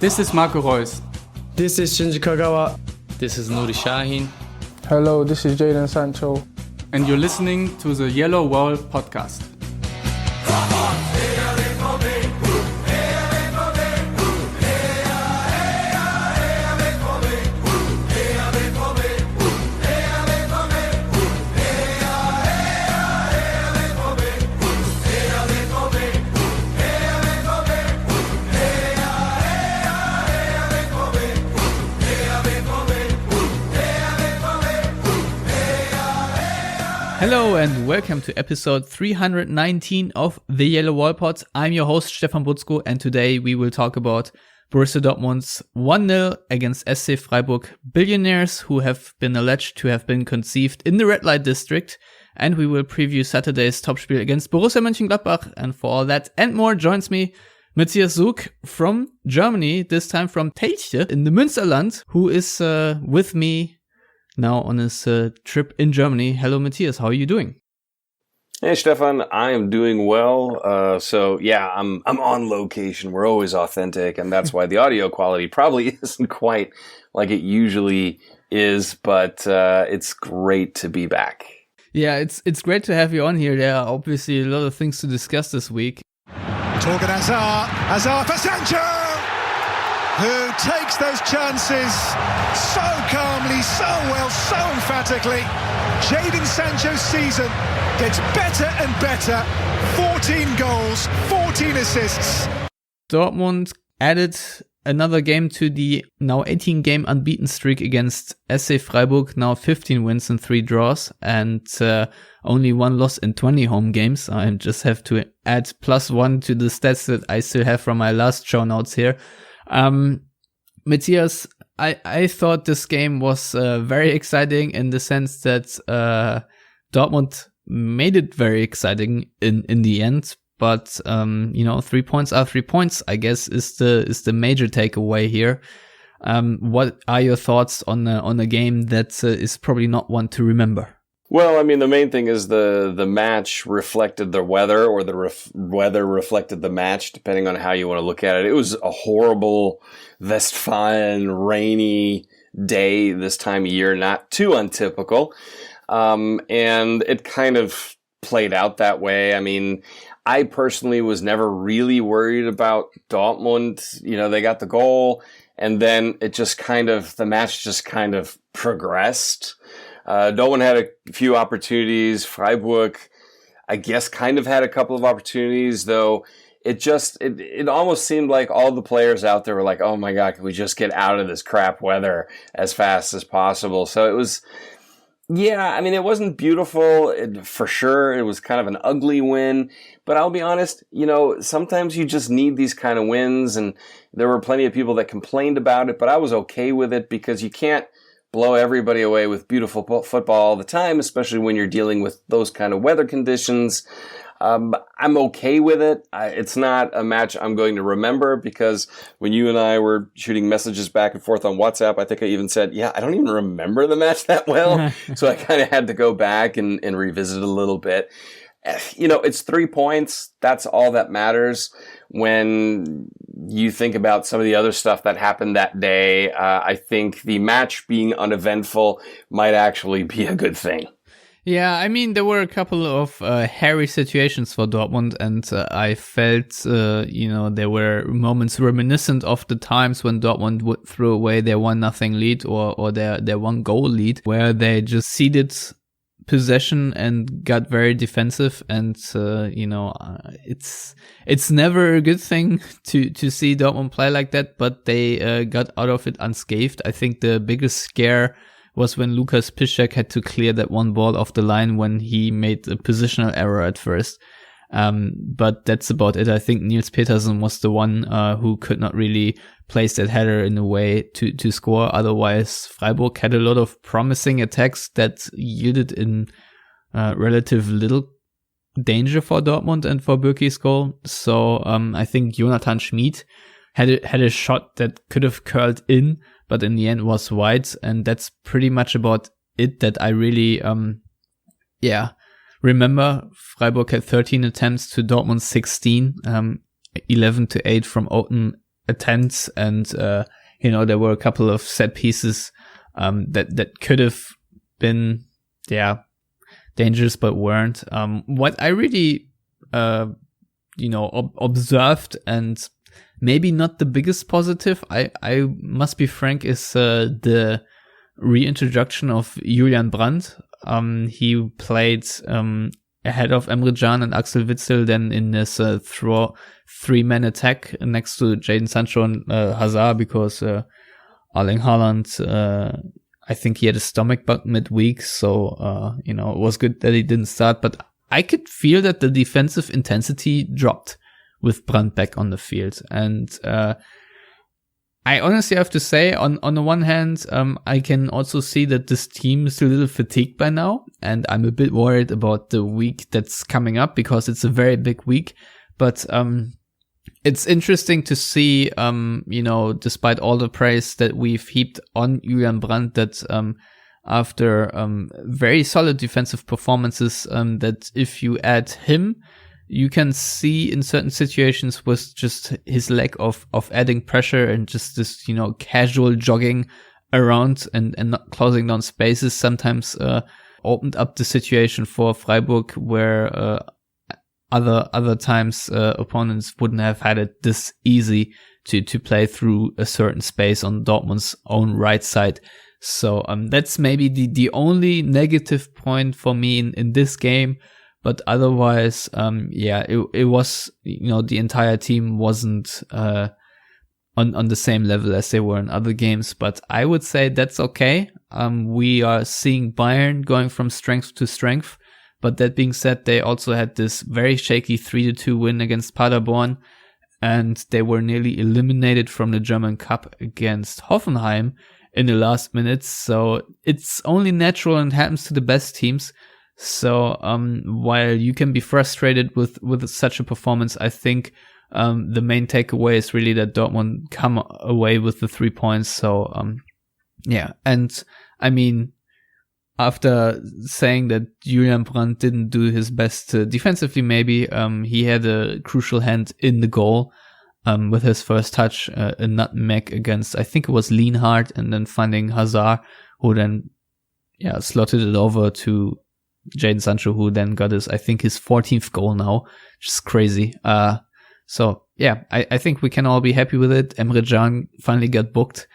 This is Marco Reus. This is Shinji Kagawa. This is Nuri Sahin. Hello, this is Jadon Sancho. And you're listening to the Yellowwallpod podcast. Hello and welcome to episode 319 of the Yellowwallpod. I'm your host Stefan Butzko, and today we will talk about Borussia Dortmund's 1-0 against SC Freiburg Billionaires, who have been alleged to have been conceived in the red light district. And we will preview Saturday's Topspiel against Borussia Mönchengladbach. And for all that and more joins me Matthias Zug from Germany, this time from Telchte in the Münsterland, who is with me now on his trip in Germany. Hello, Matthias. How are you doing? Hey, Stefan. I am doing well. I'm on location. We're always authentic, and that's why the audio quality probably isn't quite like it usually is, but it's great to be back. Yeah, it's great to have you on here. There are obviously a lot of things to discuss this week. Torgan Hazard for Sancho, who takes those chances so calmly, so well, so emphatically. Jadon Sancho's season gets better and better. 14 goals, 14 assists. Dortmund added another game to the now 18-game unbeaten streak against SC Freiburg, now 15 wins and 3 draws, and only 1 loss in 20 home games. I just have to add +1 to the stats that I still have from my last show notes here. Matthias, I thought this game was very exciting in the sense that Dortmund made it very exciting in the end. But 3 points are 3 points, I guess, is the major takeaway here. What are your thoughts on a game that is probably not one to remember? Well, I mean, the main thing is the match reflected the weather, or the weather reflected the match, depending on how you want to look at it. It was a horrible Westfalen rainy day this time of year, not too untypical. And it kind of played out that way. I mean, I personally was never really worried about Dortmund. You know, they got the goal, and then the match just kind of progressed. Dortmund had a few opportunities. Freiburg, I guess, kind of had a couple of opportunities, though it almost seemed like all the players out there were like, oh my God, can we just get out of this crap weather as fast as possible? So it was, it wasn't beautiful for sure. It was kind of an ugly win, but I'll be honest, sometimes you just need these kind of wins, and there were plenty of people that complained about it, but I was okay with it because you can't blow everybody away with beautiful football all the time, especially when you're dealing with those kind of weather conditions. I'm okay with it. It's not a match I'm going to remember, because when you and I were shooting messages back and forth on WhatsApp, I think I even said, I don't even remember the match that well. So I kind of had to go back and revisit it a little bit. It's 3 points. That's all that matters. When you think about some of the other stuff that happened that day, I think the match being uneventful might actually be a good thing. Yeah, I mean, there were a couple of hairy situations for Dortmund, and I felt, there were moments reminiscent of the times when Dortmund would throw away their 1-0 lead or their 1-goal lead, where they just ceded possession and got very defensive, and it's never a good thing to see Dortmund play like that, but they got out of it unscathed. I think the biggest scare was when Lukas Piszczek had to clear that one ball off the line when he made a positional error at first. But that's about it. I think Niels Petersen was the one who could not really place that header in a way to score. Otherwise, Freiburg had a lot of promising attacks that yielded in relative little danger for Dortmund and for Bürki's goal. So I think Jonathan Schmid had a shot that could have curled in, but in the end was wide. And that's pretty much about it that I really, remember. Freiburg had 13 attempts to Dortmund's 16, 11-8 from open attempts, and there were a couple of set pieces that could have been dangerous but weren't. What I really observed, and maybe not the biggest positive, I must be frank, is the reintroduction of Julian Brandt. He played ahead of Emre Can and Axel Witsel, then in this three-man attack next to Jadon Sancho and Hazard, because Erling Haaland, I think he had a stomach bug midweek, so it was good that he didn't start. But I could feel that the defensive intensity dropped with Brandt back on the field, and I honestly have to say, on the one hand, I can also see that this team is a little fatigued by now, and I'm a bit worried about the week that's coming up, because it's a very big week. But it's interesting to see, despite all the praise that we've heaped on Julian Brandt, that after very solid defensive performances, that if you add him, you can see in certain situations with just his lack of adding pressure and just this, casual jogging around and not closing down spaces, sometimes opened up the situation for Freiburg where other times opponents wouldn't have had it this easy to play through a certain space on Dortmund's own right side. So that's maybe the only negative point for me in this game. But otherwise, it was, the entire team wasn't on the same level as they were in other games. But I would say that's okay. We are seeing Bayern going from strength to strength. But that being said, they also had this very shaky 3-2 win against Paderborn, and they were nearly eliminated from the German Cup against Hoffenheim in the last minutes. So it's only natural and happens to the best teams. So while you can be frustrated with such a performance, I think the main takeaway is really that Dortmund come away with the 3 points. So and I mean, after saying that Julian Brandt didn't do his best defensively, maybe he had a crucial hand in the goal with his first touch, a nutmeg against, I think it was Lienhardt, and then finding Hazard, who then slotted it over to Jadon Sancho, who then got his 14th goal now, which is crazy. So I think we can all be happy with it. Emre Can finally got booked,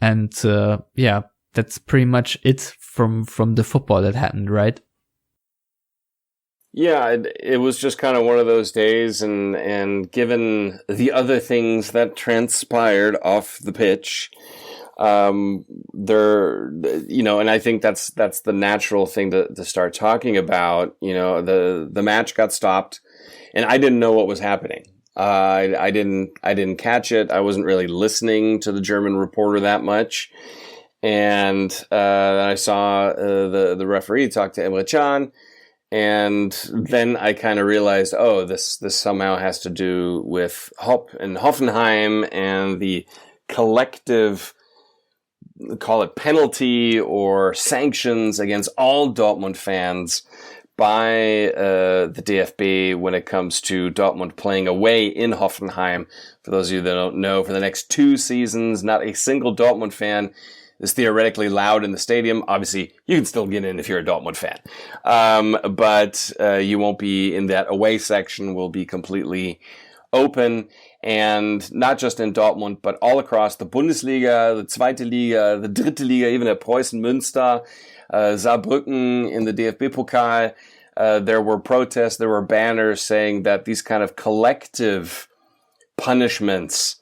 and that's pretty much it from the football that happened, right? Yeah, it was just kind of one of those days, and given the other things that transpired off the pitch, and I think that's the natural thing to start talking about. The match got stopped, and I didn't know what was happening. I didn't catch it. I wasn't really listening to the German reporter that much, and then I saw the referee talk to Emre Can, and then I kind of realized, this somehow has to do with Hopp and Hoffenheim and the collective, call it penalty or sanctions against all Dortmund fans by the DFB when it comes to Dortmund playing away in Hoffenheim. For those of you that don't know, for the next 2 seasons, not a single Dortmund fan is theoretically allowed in the stadium. Obviously, you can still get in if you're a Dortmund fan. But you won't be in that away section, will be completely open. And not just in Dortmund, but all across the Bundesliga, the Zweite Liga, the Dritte Liga, even at Preußen Münster, Saarbrücken in the DFB-Pokal. There were protests, there were banners saying that these kind of collective punishments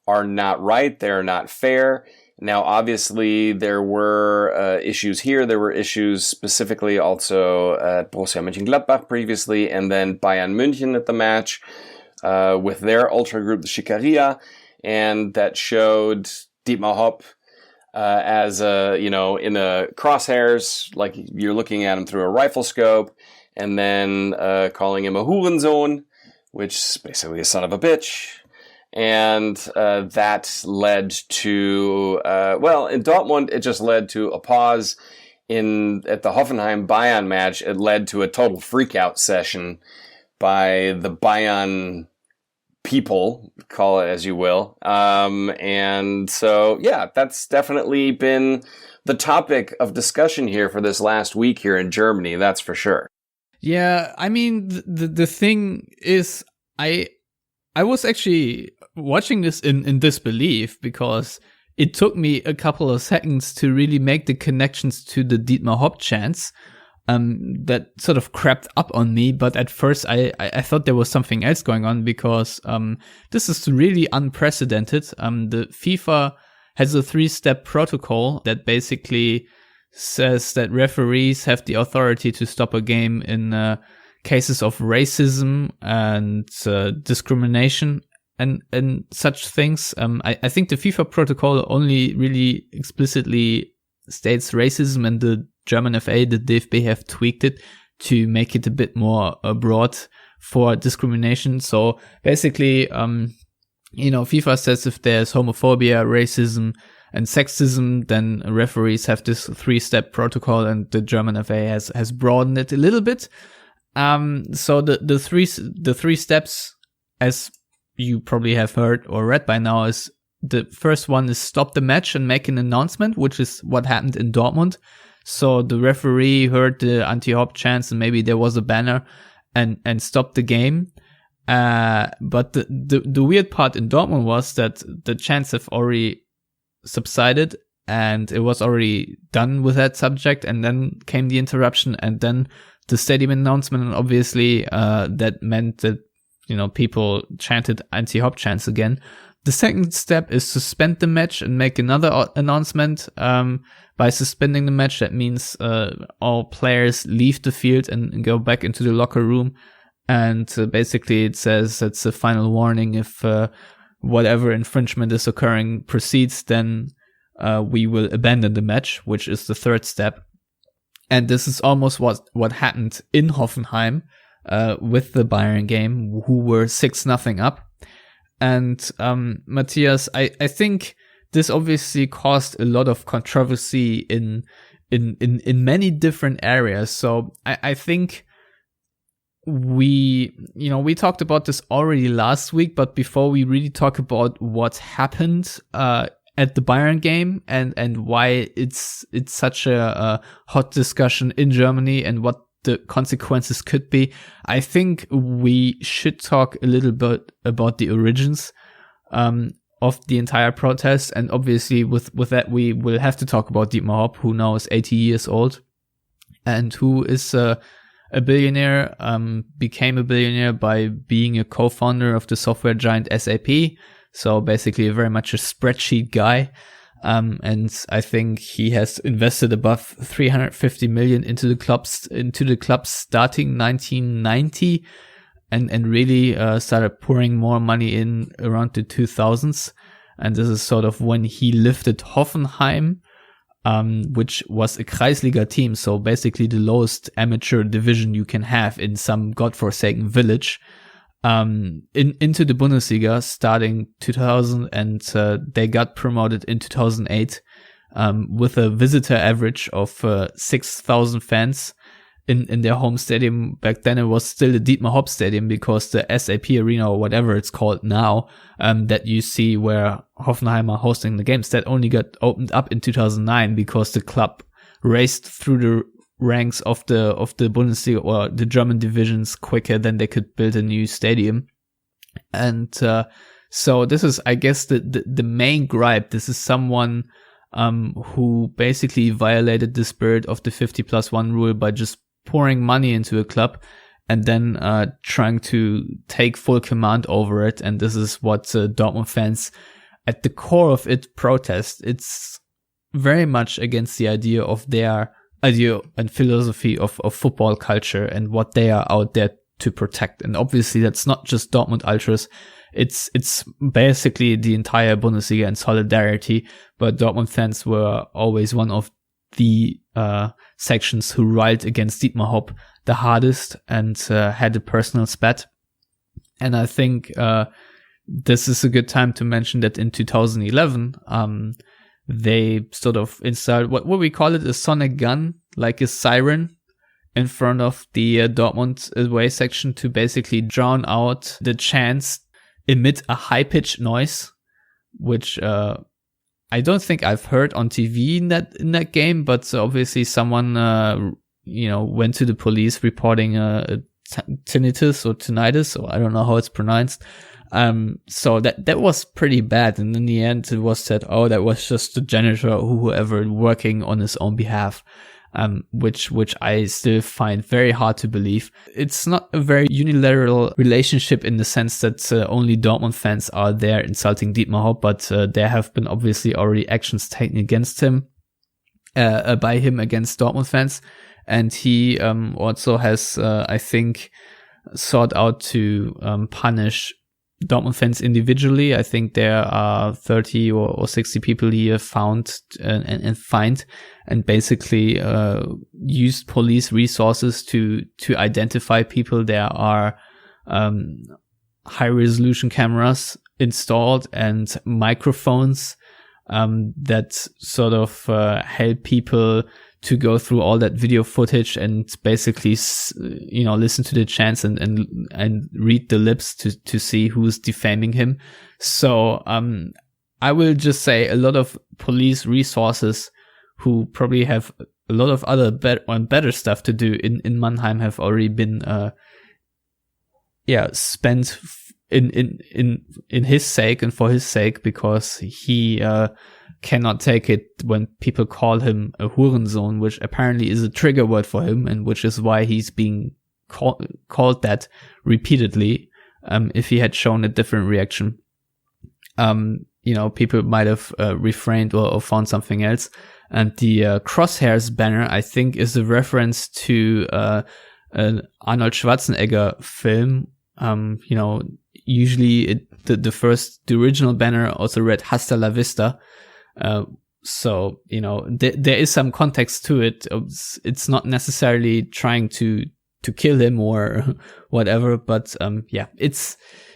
are not right, they're not fair. Now, obviously, there were issues here. There were issues specifically also at Borussia Mönchengladbach previously, and then Bayern München at the match with their ultra group, the Schickeria, and that showed Dietmar Hopp as in the crosshairs, like you're looking at him through a rifle scope, and then calling him a Hurensohn, which is basically a son of a bitch. And that led to, in Dortmund, it just led to a pause. At the Hoffenheim-Bayern match, it led to a total freakout session by the Bayern people, call it as you will. And so, yeah, that's definitely been the topic of discussion here for this last week here in Germany. That's for sure. Yeah, I mean, the thing is, I was actually watching this in disbelief because it took me a couple of seconds to really make the connections to the Dietmar Hopp chants. That sort of crept up on me, but at first I thought there was something else going on because this is really unprecedented. The FIFA has a 3-step protocol that basically says that referees have the authority to stop a game in cases of racism and discrimination and such things. I think the FIFA protocol only really explicitly states racism, and the German FA, the DFB, have tweaked it to make it a bit more broad for discrimination. So basically, FIFA says if there's homophobia, racism, and sexism, then referees have this 3-step protocol, and the German FA has broadened it a little bit. So the three steps, as you probably have heard or read by now, is the first one is stop the match and make an announcement, which is what happened in Dortmund. So the referee heard the anti-Hopp chants and maybe there was a banner and stopped the game. But the weird part in Dortmund was that the chants have already subsided and it was already done with that subject, and then came the interruption and then the stadium announcement, and obviously that meant that people chanted anti-Hopp chants again. The second step is suspend the match and make another announcement. By suspending the match, that means all players leave the field and go back into the locker room. And basically it says it's a final warning. If whatever infringement is occurring proceeds, then we will abandon the match, which is the third step. And this is almost what happened in Hoffenheim with the Bayern game, who were 6-0 up. And Matthias, I think this obviously caused a lot of controversy in many different areas. So I think we talked about this already last week, but before we really talk about what happened at the Bayern game and why it's such a hot discussion in Germany and what the consequences could be, I think we should talk a little bit about the origins of the entire protest. And obviously with that, we will have to talk about Dietmar Hopp, who now is 80 years old and who is a billionaire, became a billionaire by being a co-founder of the software giant SAP. So basically very much a spreadsheet guy. And I think he has invested above 350 million into the clubs starting 1990 and really started pouring more money in around the 2000s. And this is sort of when he lifted Hoffenheim, which was a Kreisliga team. So basically the lowest amateur division you can have in some godforsaken village, into the Bundesliga starting 2000, and they got promoted in 2008 with a visitor average of 6,000 fans in their home stadium. Back then it was still the Dietmar Hopp Stadium, because the SAP Arena, or whatever it's called now, that you see where Hoffenheim are hosting the games, that only got opened up in 2009 because the club raced through the ranks of the Bundesliga or the German divisions quicker than they could build a new stadium. And so this is, I guess, the main gripe. This is someone who basically violated the spirit of the 50+1 rule by just pouring money into a club and then trying to take full command over it. And this is what Dortmund fans, at the core of it, protest. It's very much against the idea of their idea and philosophy of football culture and what they are out there to protect. And obviously that's not just Dortmund ultras, it's basically the entire Bundesliga in solidarity. But Dortmund fans were always one of the sections who riled against Dietmar Hopp the hardest and had a personal spat. And I think this is a good time to mention that in 2011 they sort of installed what we call it, a sonic gun, like a siren, in front of the Dortmund away section to basically drown out the chants emit a high-pitched noise, which I don't think I've heard on TV in that game, but obviously someone went to the police reporting tinnitus or tinnitus, or I don't know how it's pronounced. So that was pretty bad, and in the end it was said, oh, that was just the janitor or whoever working on his own behalf. Which I still find very hard to believe. It's not a very unilateral relationship in the sense that only Dortmund fans are there insulting Dietmar Hopp, but there have been obviously already actions taken against him, by him against Dortmund fans. And he also has, I think, sought out to punish Dortmund fans individually. I think there are 30 or 60 people he found and fined, and basically used police resources to identify people. There are high resolution cameras installed and microphones that sort of help people to go through all that video footage and basically, listen to the chants and read the lips to see who's defaming him. So, I will just say a lot of police resources who probably have a lot of other better stuff to do in Mannheim have already been, spent in his sake and for his sake, because he, cannot take it when people call him a Hurensohn, which apparently is a trigger word for him, and which is why he's being called that repeatedly. If he had shown a different reaction, people might have refrained or found something else. And the Crosshairs banner, I think, is a reference to an Arnold Schwarzenegger film. Usually the original banner also read Hasta la Vista. So, there is some context to it. It's not necessarily trying to kill him or whatever, but,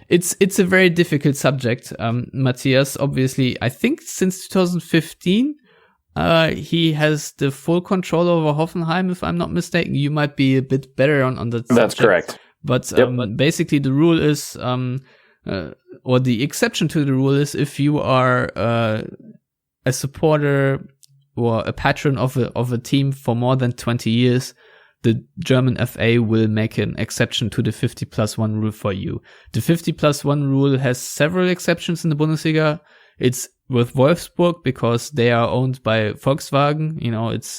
it's a very difficult subject. Matthias, obviously, I think since 2015, he has the full control over Hoffenheim, if I'm not mistaken. You might be a bit better on that subject. That's correct. But, basically the rule is, or the exception to the rule is, if you are, a supporter or a patron of a team for more than 20 years, the German FA will make an exception to the 50+1 rule for you. The 50+1 rule has several exceptions in the Bundesliga. It's with Wolfsburg because they are owned by Volkswagen.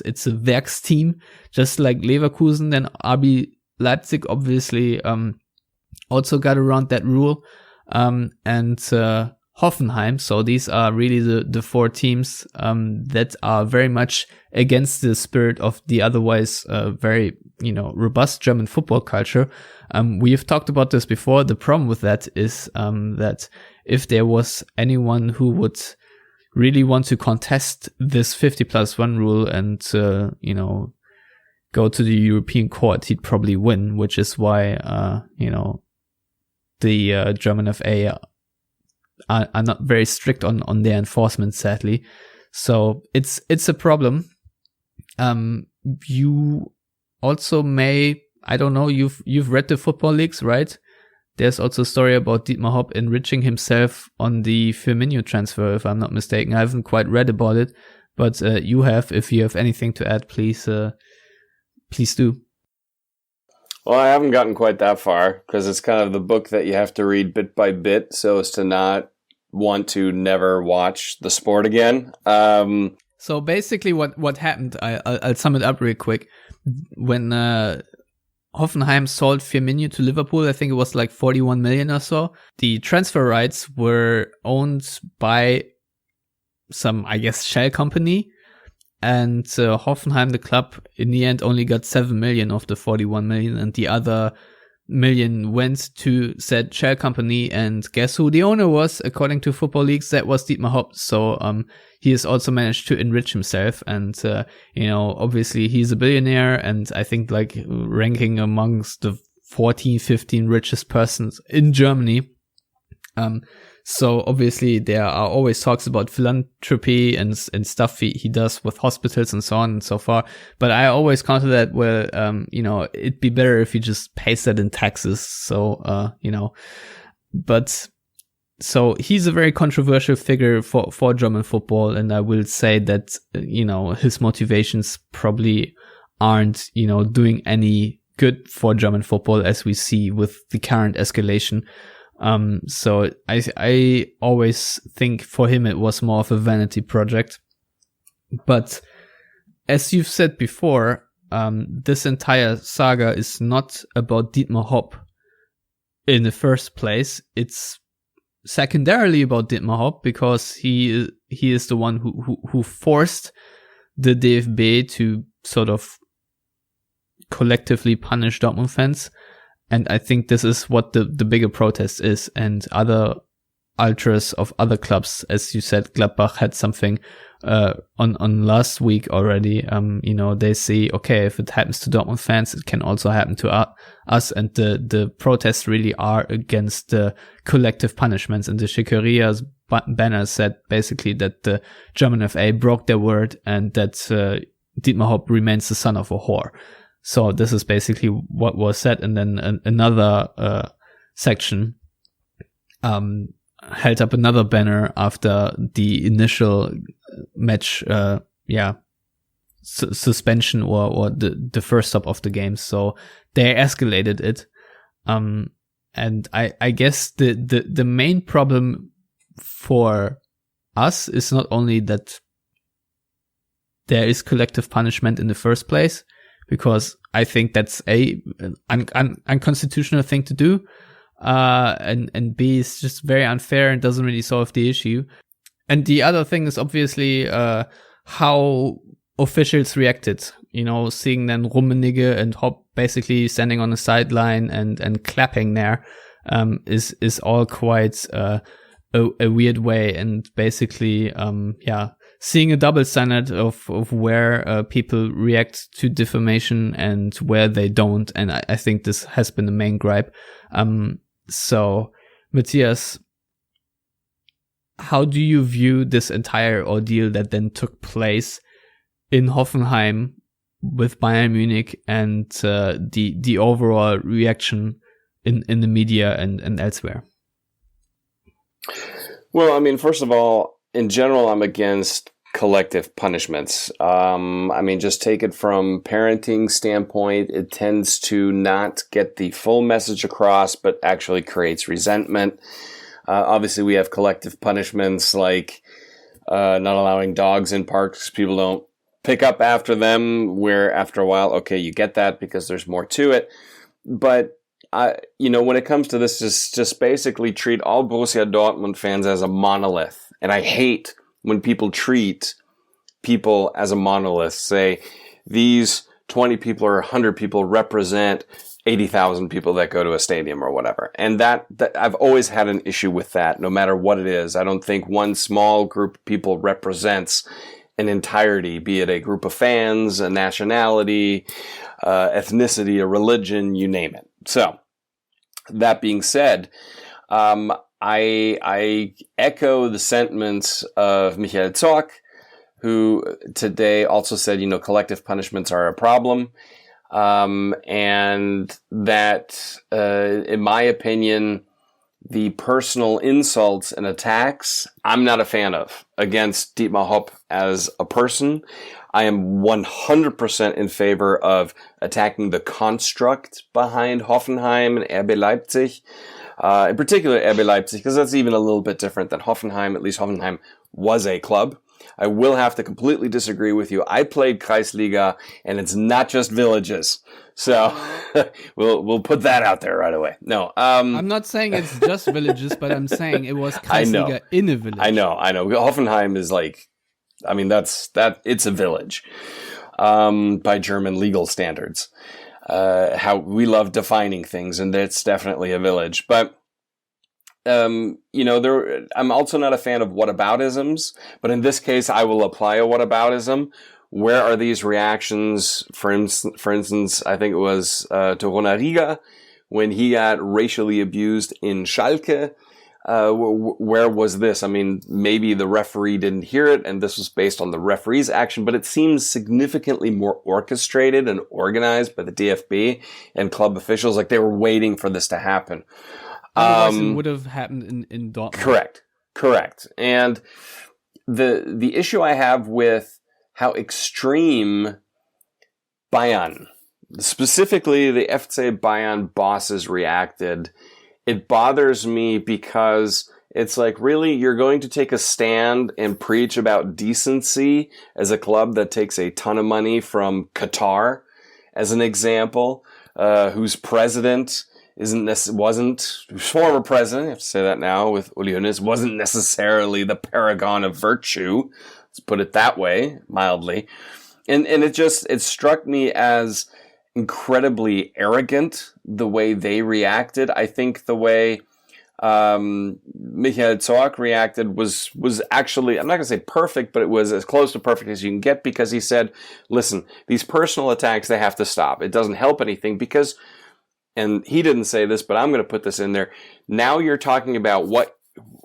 It's a Werks team, just like Leverkusen. Then RB Leipzig obviously also got around that rule. And Hoffenheim. So these are really the four teams that are very much against the spirit of the otherwise very robust German football culture. We have talked about this before. The problem with that is that if there was anyone who would really want to contest this 50+1 rule and go to the European court, he'd probably win, which is why the German FA are not very strict on their enforcement, sadly. So it's a problem. You also may, I don't know, you've read the football leagues, right? There's also a story about Dietmar Hopp enriching himself on the Firmino transfer, if I'm not mistaken. I haven't quite read about it, but you have. If you have anything to add, please do. Well, I haven't gotten quite that far because it's kind of the book that you have to read bit by bit so as to not want to never watch the sport again. So basically what happened, I'll sum it up real quick. When Hoffenheim sold Firmino to Liverpool, I think it was like 41 million or so. The transfer rights were owned by some, I guess, shell company. And Hoffenheim, the club, in the end only got 7 million of the 41 million, and the other million went to said shell company. And guess who the owner was? According to football leagues, that was Dietmar Hopp. So he has also managed to enrich himself, and obviously he's a billionaire, and I think like ranking amongst the 14, 15 richest persons in Germany. So obviously there are always talks about philanthropy and stuff he does with hospitals and so on and so far. But I always counter that, well, it'd be better if he just pays that in taxes. So, but So he's a very controversial figure for German football. And I will say that, his motivations probably aren't, doing any good for German football, as we see with the current escalation. So I always think for him it was more of a vanity project. But as you've said before, this entire saga is not about Dietmar Hopp in the first place. It's secondarily about Dietmar Hopp because he is the one who forced the DFB to sort of collectively punish Dortmund fans. And I think this is what the bigger protest is. And other ultras of other clubs, as you said, Gladbach had something on last week already. They say, okay, if it happens to Dortmund fans, it can also happen to us. And the protests really are against the collective punishments. And the Schickería's banner said basically that the German FA broke their word and that Dietmar Hopp remains the son of a whore. So this is basically what was said. And then another section held up another banner after the initial match suspension or the first stop of the game. So they escalated it. And I guess the main problem for us is not only that there is collective punishment in the first place, because I think that's an unconstitutional thing to do. And B, is just very unfair and doesn't really solve the issue. And the other thing is obviously how officials reacted. Seeing then Rummenigge and Hopp basically standing on the sideline and clapping there is all quite a weird way. And basically, seeing a double standard of where people react to defamation and where they don't. And I think this has been the main gripe. So, Matthias, how do you view this entire ordeal that then took place in Hoffenheim with Bayern Munich and the overall reaction in the media and elsewhere? Well, I mean, first of all, in general, I'm against collective punishments. Just take it from parenting standpoint, it tends to not get the full message across, but actually creates resentment. Obviously, we have collective punishments like not allowing dogs in parks. People don't pick up after them, where after a while, okay, you get that because there's more to it. But when it comes to this, just basically treat all Borussia Dortmund fans as a monolith. And I hate when people treat people as a monolith, say these 20 people or 100 people represent 80,000 people that go to a stadium or whatever. And that I've always had an issue with that, no matter what it is. I don't think one small group of people represents an entirety, be it a group of fans, a nationality, ethnicity, a religion, you name it. So, that being said, I echo the sentiments of Michael Zorc, who today also said, collective punishments are a problem. And that, in my opinion, the personal insults and attacks, I'm not a fan of against Dietmar Hopp as a person. I am 100% in favor of attacking the construct behind Hoffenheim and RB Leipzig. In particular, RB Leipzig, because that's even a little bit different than Hoffenheim. At least Hoffenheim was a club. I will have to completely disagree with you. I played Kreisliga, and it's not just villages. So we'll put that out there right away. No, I'm not saying it's just villages, but I'm saying it was Kreisliga in a village. I know. Hoffenheim is it's a village by German legal standards. How we love defining things, and it's definitely a village. But I'm also not a fan of whataboutisms, but in this case, I will apply a whataboutism. Where are these reactions? For instance, I think it was to Ronariga when he got racially abused in Schalke. Where was this? I mean, maybe the referee didn't hear it, and this was based on the referee's action, but it seems significantly more orchestrated and organized by the DFB and club officials, like they were waiting for this to happen. Otherwise, it would have happened in Dortmund. Correct. And the issue I have with how extreme Bayern, specifically the FC Bayern bosses, reacted, it bothers me because it's like, really, you're going to take a stand and preach about decency as a club that takes a ton of money from Qatar, as an example, whose president whose former president, I have to say that now with Uli Hoeneß, wasn't necessarily the paragon of virtue. Let's put it that way, mildly. And it struck me as incredibly arrogant the way they reacted. I think the way Michael Zorc reacted was actually, I'm not going to say perfect, but it was as close to perfect as you can get, because he said, listen, these personal attacks, they have to stop. It doesn't help anything because, and he didn't say this, but I'm going to put this in there. Now you're talking about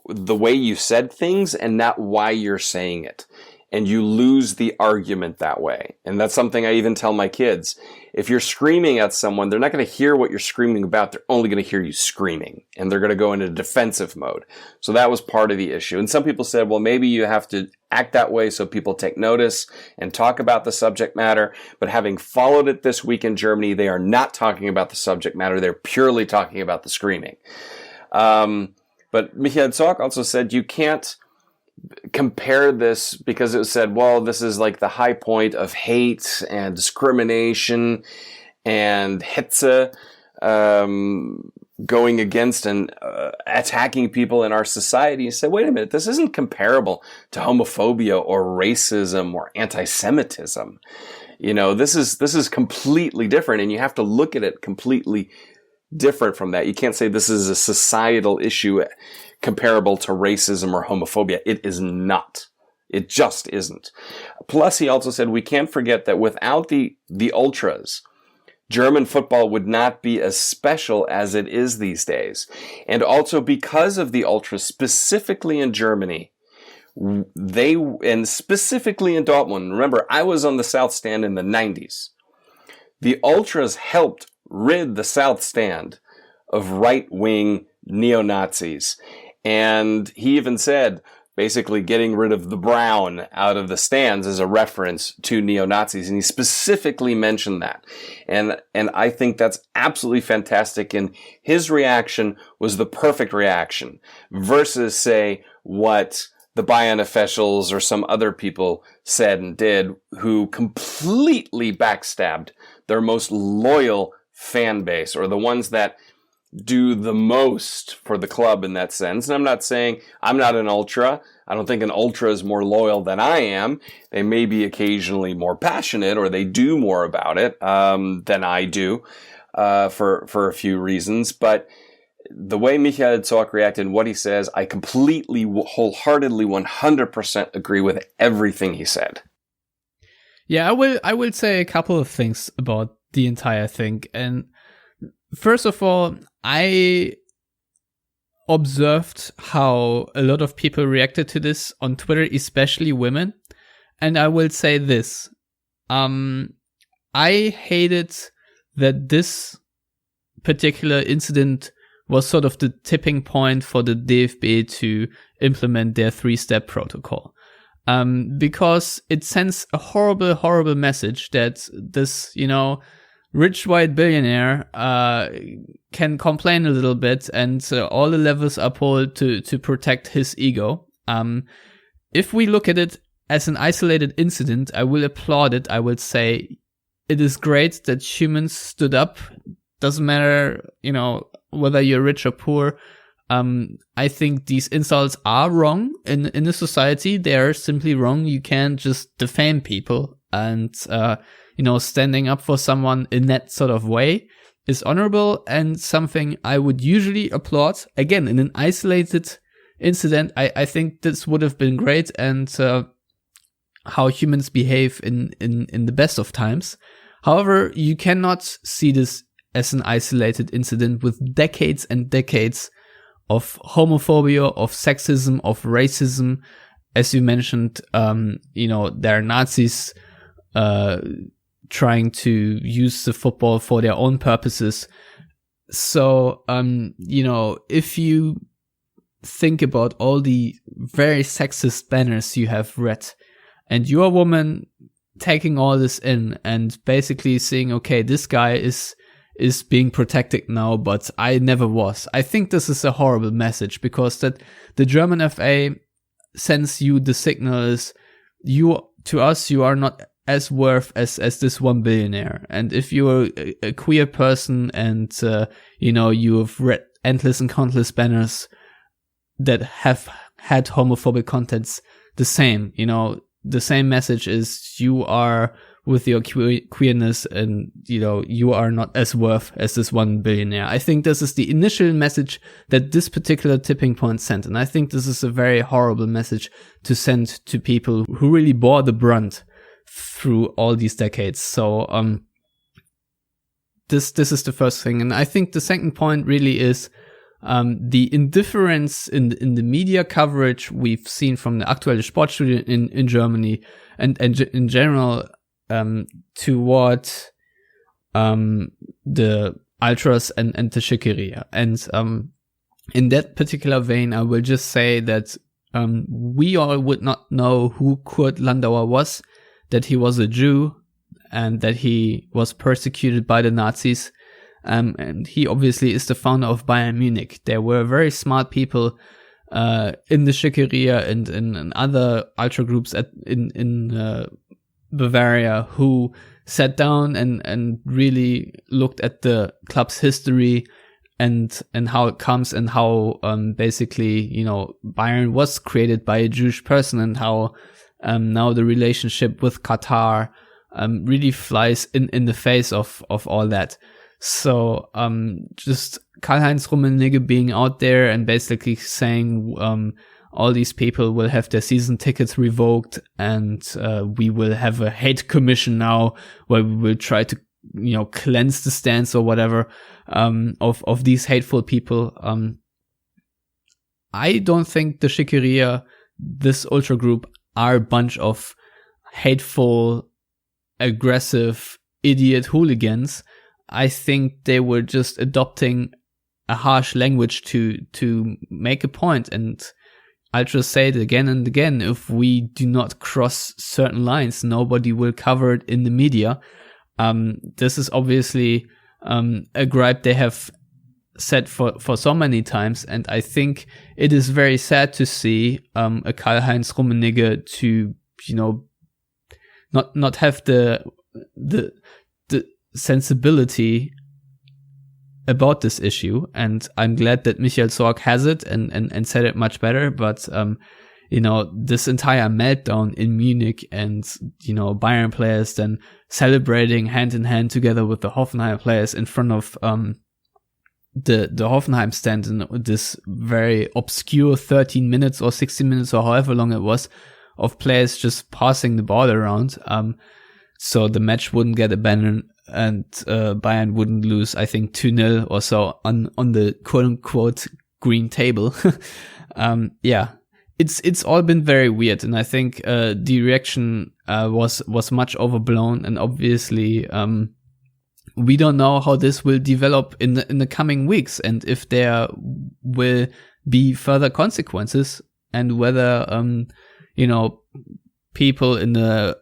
the way you said things and not why you're saying it. And you lose the argument that way. And that's something I even tell my kids. If you're screaming at someone, they're not going to hear what you're screaming about. They're only going to hear you screaming. And they're going to go into defensive mode. So that was part of the issue. And some people said, well, maybe you have to act that way so people take notice and talk about the subject matter. But having followed it this week in Germany, they are not talking about the subject matter. They're purely talking about the screaming. But Michael Zorc also said you can't compare this, because it was said, well, this is like the high point of hate and discrimination and hetze, going against and attacking people in our society. You say, wait a minute, this isn't comparable to homophobia or racism or anti-Semitism. You know, this is completely different, and you have to look at it completely different from that. You can't say this is a societal issue comparable to racism or homophobia. It is not. It just isn't. Plus, he also said we can't forget that without the ultras, German football would not be as special as it is these days. And also because of the ultras, specifically in Germany, and specifically in Dortmund. Remember, I was on the South Stand in the 90s. The ultras helped rid the South Stand of right-wing neo-Nazis. And he even said, basically getting rid of the brown out of the stands is a reference to neo-Nazis. And he specifically mentioned that. And I think that's absolutely fantastic. And his reaction was the perfect reaction versus, say, what the Bayern officials or some other people said and did, who completely backstabbed their most loyal fan base, or the ones that do the most for the club in that sense. And I'm not saying I'm not an ultra. I don't think an ultra is more loyal than I am. They may be occasionally more passionate, or they do more about it than I do for a few reasons. But the way Michael Zorc reacted and what he says, I completely, wholeheartedly, 100% agree with everything he said. Yeah, I will say a couple of things about the entire thing. And first of all, I observed how a lot of people reacted to this on Twitter, especially women. And I will say this. I hated that this particular incident was sort of the tipping point for the DFB to implement their 3-step protocol. Because it sends a horrible, horrible message that this, rich white billionaire can complain a little bit, and all the levels are pulled to protect his ego. If we look at it as an isolated incident, I will applaud it. I would say it is great that humans stood up. Doesn't matter, whether you're rich or poor. I think these insults are wrong in a society. They are simply wrong. You can't just defame people, and standing up for someone in that sort of way is honorable and something I would usually applaud. Again, in an isolated incident, I think this would have been great, and how humans behave in the best of times. However, you cannot see this as an isolated incident with decades and decades of homophobia, of sexism, of racism. As you mentioned, there are Nazis trying to use the football for their own purposes. So, if you think about all the very sexist banners you have read, and you're a woman taking all this in and basically saying, okay, this guy is being protected now, but I never was. I think this is a horrible message, because that the German FA sends you the signal is, to us, you are not as worth as this one billionaire. And if you're a queer person and, you have read endless and countless banners that have had homophobic contents, the same message is, you are with your queerness and, you are not as worth as this one billionaire. I think this is the initial message that this particular tipping point sent. And I think this is a very horrible message to send to people who really bore the brunt through all these decades. So, this is the first thing. And I think the second point really is, the indifference in the media coverage we've seen from the Aktuelle Sportstudie in Germany and in general, toward the ultras and the Schickeria. And in that particular vein, I will just say that we all would not know who Kurt Landauer was, that he was a Jew and that he was persecuted by the Nazis. And he obviously is the founder of Bayern Munich. There were very smart people in the Schickeria and in other ultra groups in Bavaria who sat down and really looked at the club's history and how it comes, and how basically Bayern was created by a Jewish person, and how now the relationship with Qatar really flies in the face of all that. So just Karl-Heinz Rummenigge being out there and basically saying all these people will have their season tickets revoked, and we will have a hate commission now where we will try to cleanse the stands or whatever of these hateful people. I don't think the Schickeria, this ultra group, are a bunch of hateful, aggressive, idiot hooligans. I think they were just adopting a harsh language to make a point, and I'll just say it again and again: if we do not cross certain lines, nobody will cover it in the media. This is obviously a gripe they have said for so many times, and I think it is very sad to see a Karl-Heinz Rummenigge to not have the sensibility about this issue. And I'm glad that Michael Zorc has it and said it much better. But this entire meltdown in Munich, and Bayern players then celebrating hand in hand together with the Hoffenheim players in front of the Hoffenheim stand in this very obscure 13 minutes or 16 minutes or however long it was of players just passing the ball around, so the match wouldn't get abandoned and Bayern wouldn't lose, I think 2-0 or so on the quote unquote green table. It's all been very weird, and I think the reaction was much overblown, and obviously we don't know how this will develop in the coming weeks, and if there will be further consequences, and whether people in the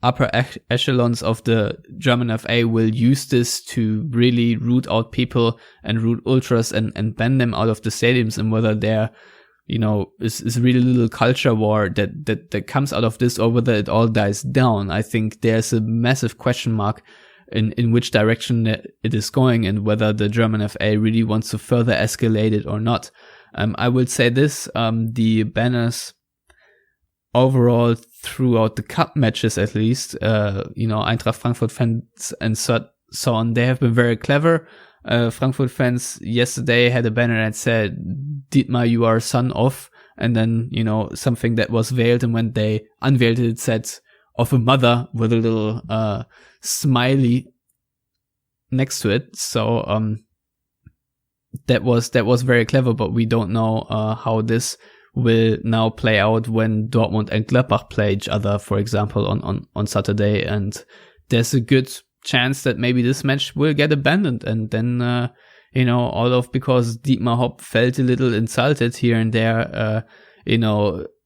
upper echelons of the German FA will use this to really root out people and root ultras and ban them out of the stadiums, and whether there is really little culture war that comes out of this, or whether it all dies down. I think there's a massive question mark in which direction it is going, and whether the German FA really wants to further escalate it or not. I would say this, the banners overall throughout the cup matches, at least, Eintracht Frankfurt fans and so on, they have been very clever. Frankfurt fans yesterday had a banner that said, Dietmar, you are son of, and then, something that was veiled, and when they unveiled it said, of a mother, with a little smiley next to it. So that was very clever, but we don't know how this will now play out when Dortmund and Gladbach play each other, for example, on Saturday. And there's a good chance that maybe this match will get abandoned, and then because Dietmar Hopp felt a little insulted here and there,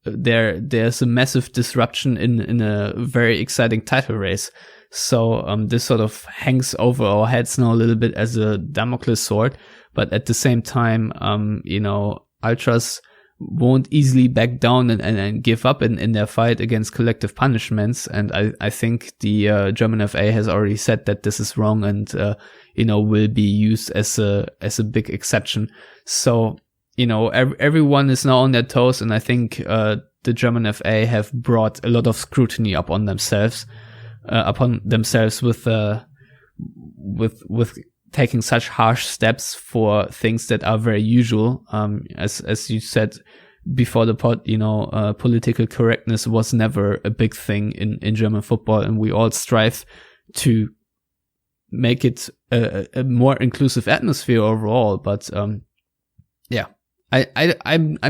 there's a massive disruption in a very exciting title race. So this sort of hangs over our heads now a little bit as a Damocles sword, but at the same time, ultras won't easily back down and give up in their fight against collective punishments. And I think the German FA has already said that this is wrong and will be used as a big exception. So everyone is now on their toes, and I think the German FA have brought a lot of scrutiny upon themselves with taking such harsh steps for things that are very usual. As you said before the pod, political correctness was never a big thing in German football, and we all strive to make it a more inclusive atmosphere overall. But I'm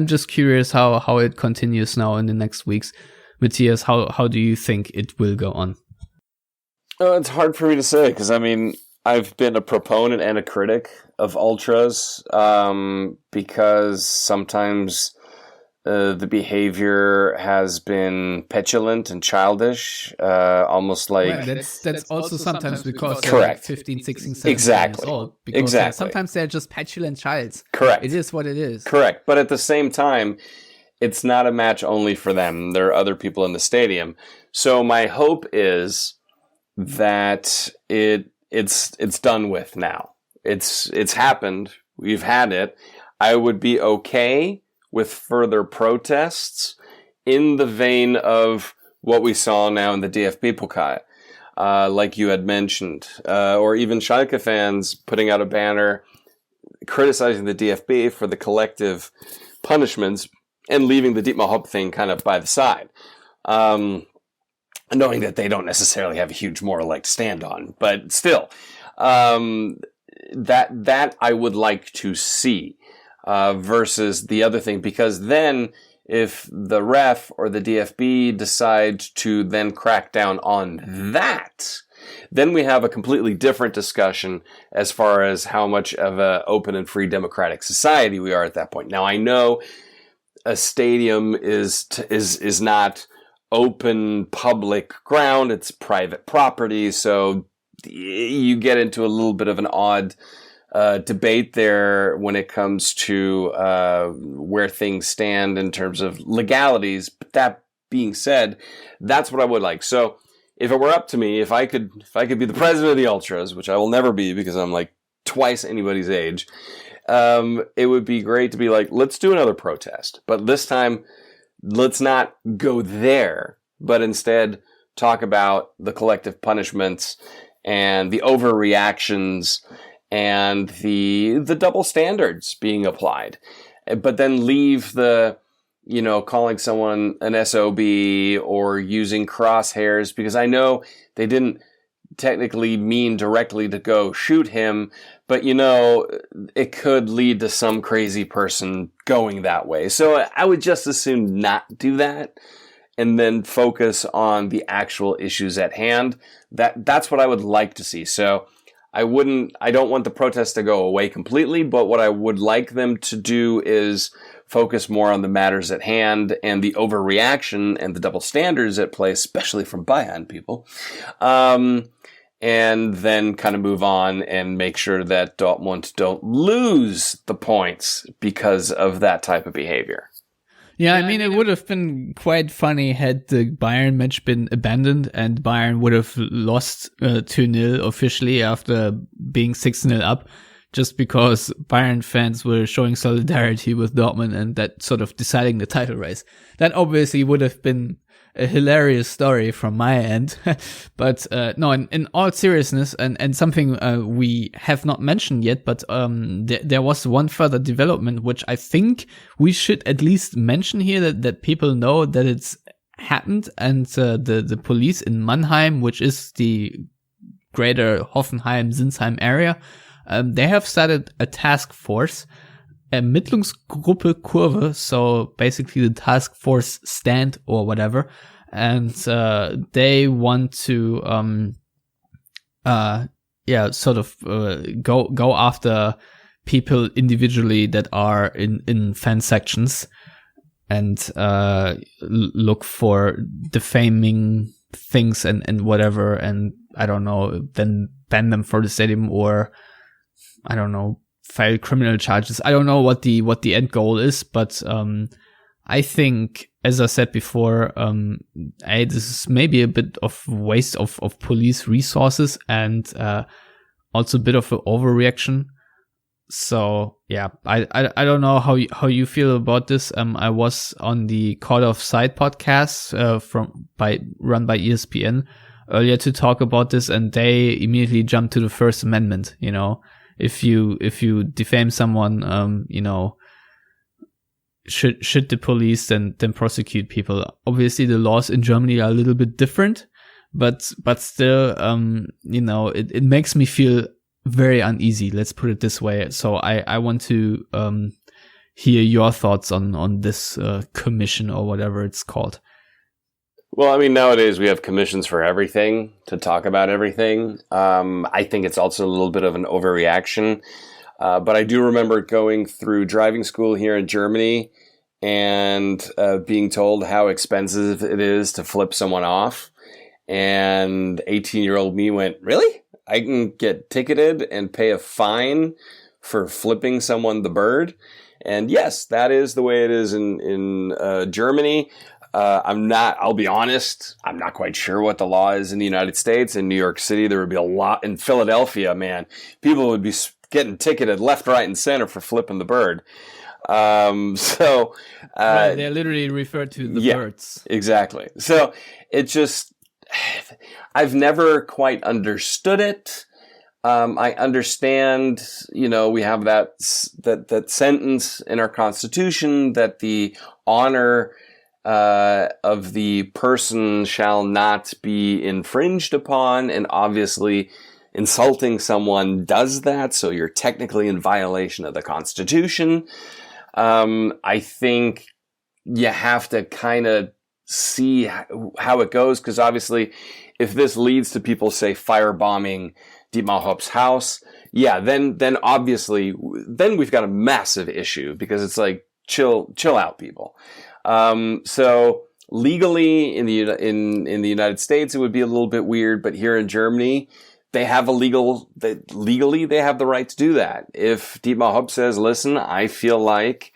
just curious how it continues now in the next weeks. Matthias, how do you think it will go on? It's hard for me to say because I've been a proponent and a critic of ultras because sometimes the behavior has been petulant and childish, almost like... Well, that's also sometimes because they're correct. Like 15, 16, 17 exactly. years old. Because exactly. Sometimes they're just petulant childs. Correct. It is what it is. Correct. But at the same time, it's not a match only for them. There are other people in the stadium. So my hope is that it's done with now. It's happened. We've had it. I would be okay with further protests in the vein of what we saw now in the DFB Pokal, like you had mentioned, or even Schalke fans putting out a banner criticizing the DFB for the collective punishments and leaving the Dietmar Hopp thing kind of by the side. Knowing that they don't necessarily have a huge moral leg to stand on, but still, that I would like to see, versus the other thing, because then if the ref or the DFB decide to then crack down on that, then we have a completely different discussion as far as how much of an open and free democratic society we are at that point. Now, I know a stadium is not open public ground, it's private property, so you get into a little bit of an odd debate there when it comes to where things stand in terms of legalities. But that being said, that's what I would like. So if it were up to me, if I could be the president of the Ultras, which I will never be because I'm like twice anybody's age, it would be great to be like, let's do another protest, but this time let's not go there, but instead talk about the collective punishments and the overreactions and the double standards being applied. But then leave the, calling someone an SOB or using crosshairs, because I know they didn't technically mean directly to go shoot him, but it could lead to some crazy person going that way. So I would just as soon not do that and then focus on the actual issues at hand. That's what I would like to see. So I don't want the protests to go away completely, but what I would like them to do is focus more on the matters at hand and the overreaction and the double standards at play, especially from Bayern people. And then kind of move on and make sure that Dortmund don't lose the points because of that type of behavior. Yeah, I mean, it would have been quite funny had the Bayern match been abandoned and Bayern would have lost 2-0 officially after being 6-0 up, just because Bayern fans were showing solidarity with Dortmund and that sort of deciding the title race. That obviously would have been a hilarious story from my end. But no, in all seriousness, and something we have not mentioned yet, but there was one further development which I think we should at least mention here, that people know that it's happened. And the police in Mannheim, which is the greater Hoffenheim-Sinsheim area, they have started a task force, Ermittlungsgruppe Kurve, so basically the task force stand or whatever, and they want to go after people individually that are in fan sections and look for defaming things and whatever, and I don't know, then ban them for the stadium, or I don't know, file criminal charges. I don't know what the end goal is, but I think, as I said before, this is maybe a bit of waste of police resources, and also a bit of an overreaction. So yeah, I don't know how you feel about this. I was on the Call of Sight podcast run by ESPN earlier to talk about this, and they immediately jumped to the First Amendment. You know, if you defame someone, you know, should the police then prosecute people? Obviously, the laws in Germany are a little bit different, but still, you know, it makes me feel very uneasy. Let's put it this way. So I want to hear your thoughts on this commission, or whatever it's called. Well, I mean, nowadays we have commissions for everything to talk about everything. I think it's also a little bit of an overreaction. But I do remember going through driving school here in Germany and being told how expensive it is to flip someone off. And 18-year-old me went, really? I can get ticketed and pay a fine for flipping someone the bird? And yes, that is the way it is in Germany. I'll be honest, I'm not quite sure what the law is in the United States. In New York City, there would be a lot. In Philadelphia, man, people would be getting ticketed left, right, and center for flipping the bird. Right, they're literally referred to the birds. Exactly. So it just, I've never quite understood it. I understand, you know, we have that sentence in our Constitution that the honor of the person shall not be infringed upon, and obviously insulting someone does that, so you're technically in violation of the Constitution. I think you have to kind of see how it goes, because obviously if this leads to people, say, firebombing Dietmar Hopp's house, then obviously then we've got a massive issue, because it's like, chill out, people. So legally in the United States, it would be a little bit weird, but here in Germany, they have legally they have the right to do that. If Dietmar Hopp says, listen, I feel like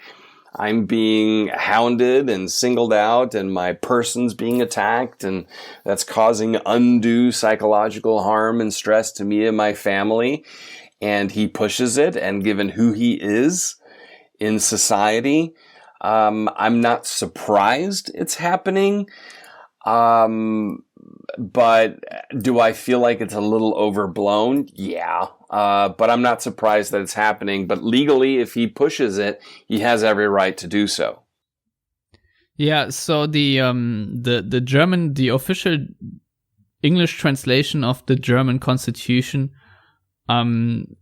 I'm being hounded and singled out and my person's being attacked, and that's causing undue psychological harm and stress to me and my family, and he pushes it, and given who he is in society, I'm not surprised it's happening. But do I feel like it's a little overblown? Yeah. But I'm not surprised that it's happening. But legally, if he pushes it, he has every right to do so. Yeah. So the official English translation of the German Constitution, and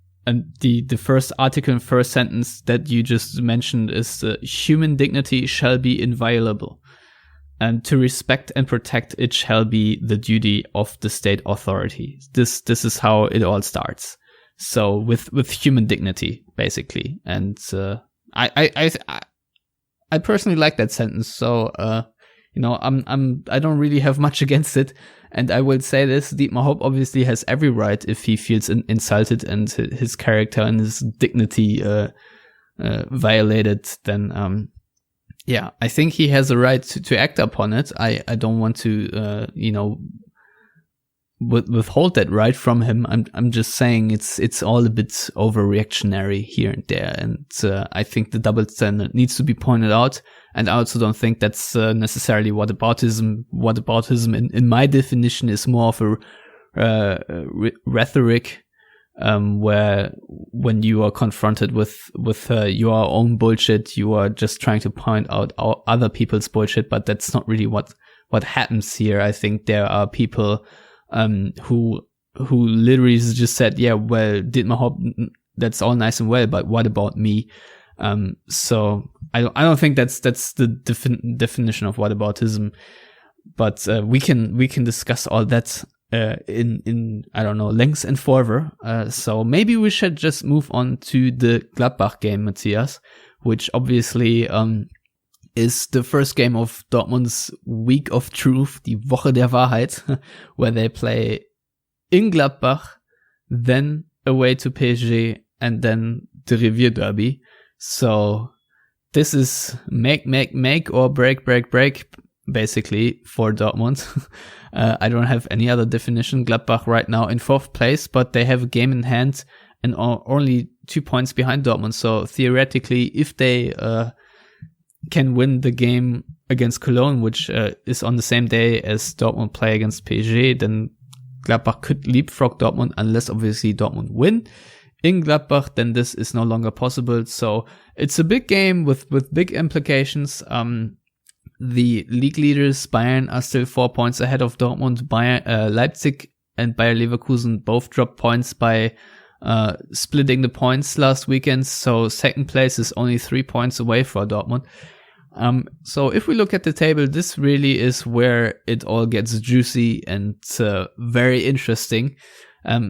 the first article and first sentence that you just mentioned is human dignity shall be inviolable. And to respect and protect it shall be the duty of the state authority. This is how it all starts. So with human dignity, basically. And I personally like that sentence. So you know, I don't really have much against it. And I will say this: Dietmar Hopp obviously has every right, if he feels insulted and his character and his dignity violated, then yeah, I think he has a right to act upon it. I don't want to, you know, withhold that right from him. I'm just saying it's all a bit overreactionary here and there, and I think the double standard needs to be pointed out. And I also don't think that's necessarily whataboutism. Whataboutism, in my definition, is more of a rhetoric. Where when you are confronted with your own bullshit, you are just trying to point out other people's bullshit, but that's not really what happens here. I think there are people who literally just said, yeah, well, Dietmar Hopp, that's all nice and well, but what about me? So I don't think that's the definition of whataboutism, but we can discuss all that in I don't know, length and further. So maybe we should just move on to the Gladbach game, Matthias, which obviously is the first game of Dortmund's Week of Truth, die Woche der Wahrheit, where they play in Gladbach, then away to PSG, and then the Revier Derby. So this is make or break, basically, for Dortmund. I don't have any other definition. Gladbach right now in 4th place, but they have a game in hand and are only 2 points behind Dortmund. So theoretically, if they can win the game against Cologne, which is on the same day as Dortmund play against PSG, then Gladbach could leapfrog Dortmund, unless obviously Dortmund win in Gladbach, then this is no longer possible. So it's a big game with big implications. The league leaders, Bayern, are still 4 points ahead of Dortmund. Leipzig and Bayer Leverkusen both dropped points by splitting the points last weekend. So second place is only 3 points away for Dortmund. So if we look at the table, this really is where it all gets juicy and very interesting.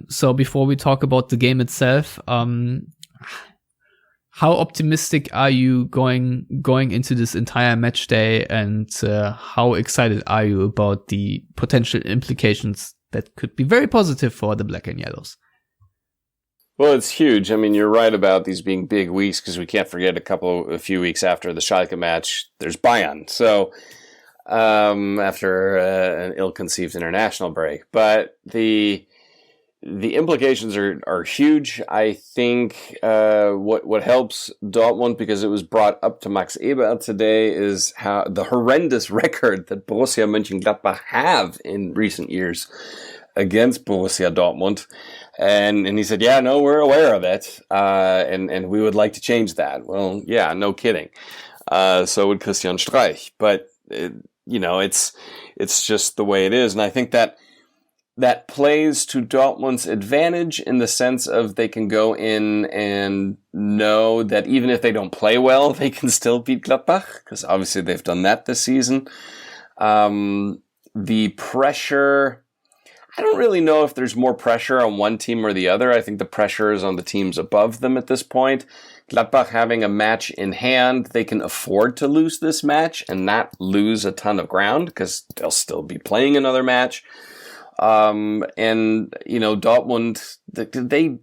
So before we talk about the game itself, how optimistic are you going into this entire match day, and how excited are you about the potential implications that could be very positive for the Black and Yellows? Well, it's huge. I mean, you're right about these being big weeks, because we can't forget a few weeks after the Schalke match, there's Bayern. So after an ill-conceived international break, but the implications are huge. I think what helps Dortmund, because it was brought up to Max Eberl today, is how the horrendous record that Borussia Mönchengladbach have in recent years against Borussia Dortmund. And he said, yeah, no, we're aware of it. And we would like to change that. Well, yeah, no kidding. So would Christian Streich. But, it's just the way it is. And I think that plays to Dortmund's advantage, in the sense of they can go in and know that even if they don't play well, they can still beat Gladbach, because obviously they've done that this season. The pressure, I don't really know if there's more pressure on one team or the other. I think the pressure is on the teams above them at this point. Gladbach having a match in hand, they can afford to lose this match and not lose a ton of ground, because they'll still be playing another match. Dortmund,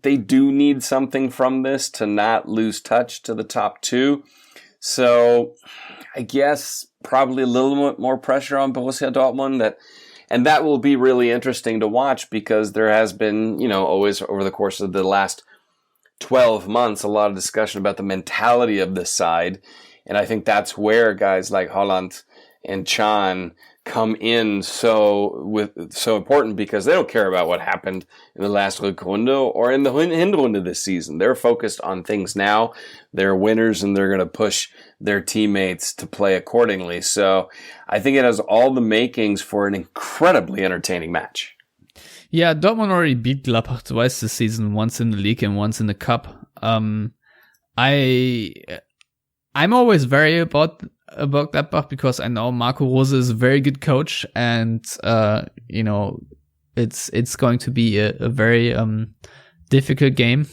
they do need something from this to not lose touch to the top two. So I guess probably a little bit more pressure on Borussia Dortmund, and that will be really interesting to watch, because there has been, always over the course of the last 12 months, a lot of discussion about the mentality of this side. And I think that's where guys like Holland and Can come in so important, because they don't care about what happened in the last Rückrunde or in the Hinrunde this season. They're focused on things now. They're winners, and they're going to push their teammates to play accordingly. So I think it has all the makings for an incredibly entertaining match. Yeah, Dortmund already beat Gladbach twice this season, once in the league and once in the cup. I'm always very about Gladbach, because I know Marco Rose is a very good coach, and it's going to be a very difficult game.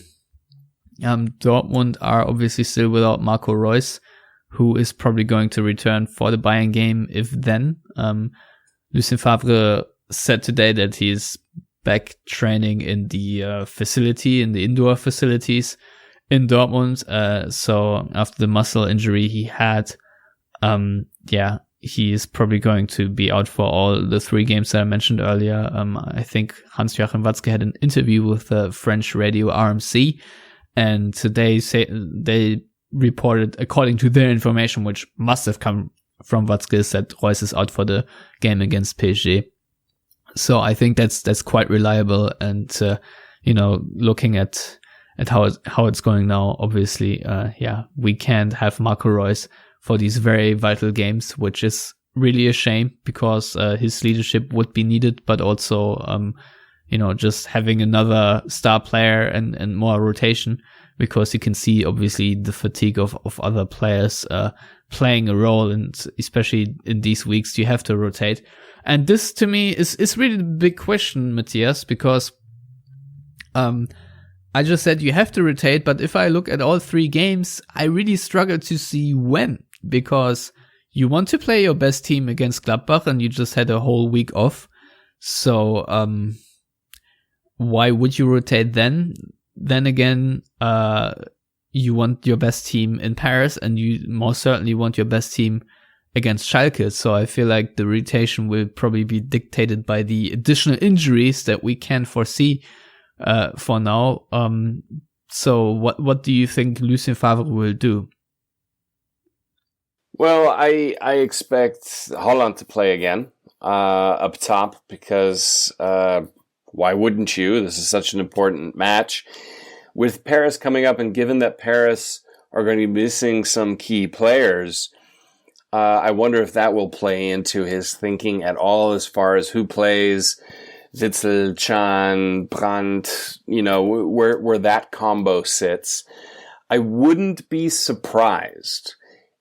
Dortmund are obviously still without Marco Reus, who is probably going to return for the Bayern game, if then. Lucien Favre said today that he's back training in the facility, in the indoor facilities in Dortmund. So after the muscle injury he had, he is probably going to be out for all the 3 games that I mentioned earlier. I think Hans-Joachim Watzke had an interview with the French radio RMC, and today they reported, according to their information, which must have come from Watzke, that Reus is out for the game against PSG. So I think that's quite reliable, and looking at how it's going now, obviously, we can't have Marco Reus for these very vital games, which is really a shame, because his leadership would be needed, but also just having another star player and more rotation, because you can see obviously the fatigue of other players playing a role, and especially in these weeks, you have to rotate. And this, to me, is really the big question, Matthias, because I just said you have to rotate, but if I look at all 3 games, I really struggle to see when, because you want to play your best team against Gladbach, and you just had a whole week off. So why would you rotate then? Then again, you want your best team in Paris, and you most certainly want your best team against Schalke. So I feel like the rotation will probably be dictated by the additional injuries that we can foresee for now. So what do you think Lucien Favre will do? Well, I expect Holland to play again up top, because why wouldn't you? This is such an important match. With Paris coming up, and given that Paris are going to be missing some key players, I wonder if that will play into his thinking at all as far as who plays Witsel, Can, Brandt, where that combo sits. I wouldn't be surprised